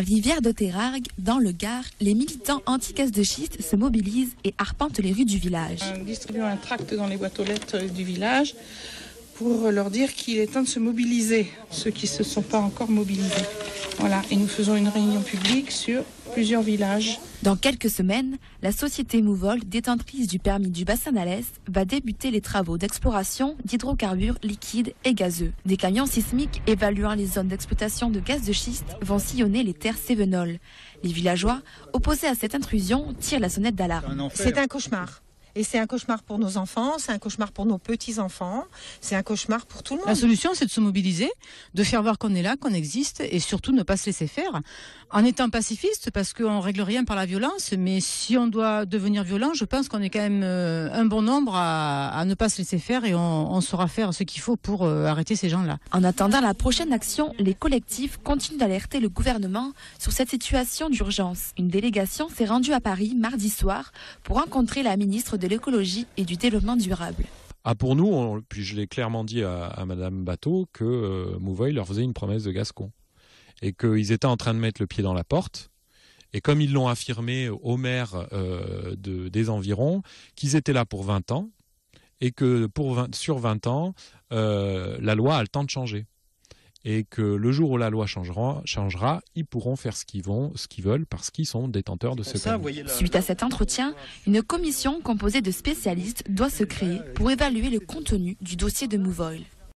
Rivière de Terargues, dans le Gard, les militants anti-caisse de schiste se mobilisent et arpentent les rues du village. Nous distribuons un tract dans les boîtes aux lettres du village pour leur dire qu'il est temps de se mobiliser, ceux qui ne se sont pas encore mobilisés. Voilà, et nous faisons une réunion publique sur plusieurs villages. Dans quelques semaines, la société Mouvol, détentrice du permis du bassin d'Alès, va débuter les travaux d'exploration d'hydrocarbures liquides et gazeux. Des camions sismiques évaluant les zones d'exploitation de gaz de schiste vont sillonner les terres cévenoles. Les villageois, opposés à cette intrusion, tirent la sonnette d'alarme. C'est un cauchemar. Et c'est un cauchemar pour nos enfants, c'est un cauchemar pour nos petits-enfants, c'est un cauchemar pour tout le monde. La solution, c'est de se mobiliser, de faire voir qu'on est là, qu'on existe, et surtout ne pas se laisser faire. En étant pacifiste, parce qu'on ne règle rien par la violence, mais si on doit devenir violent, je pense qu'on est quand même un bon nombre à ne pas se laisser faire, et on saura faire ce qu'il faut pour arrêter ces gens-là. En attendant la prochaine action, les collectifs continuent d'alerter le gouvernement sur cette situation d'urgence. Une délégation s'est rendue à Paris mardi soir pour rencontrer la ministre de l'écologie et du développement durable. Ah, pour nous, puis je l'ai clairement dit à Madame Bateau, que Mouvoil leur faisait une promesse de Gascon. Et qu'ils étaient en train de mettre le pied dans la porte. Et comme ils l'ont affirmé au maire des environs, qu'ils étaient là pour 20 ans. Et que sur 20 ans, la loi a le temps de changer. Et que le jour où la loi changera, ils pourront faire ce qu'ils veulent parce qu'ils sont détenteurs de ce permis. Suite à cet entretien, une commission composée de spécialistes doit se créer pour évaluer le contenu du dossier de Mouvol.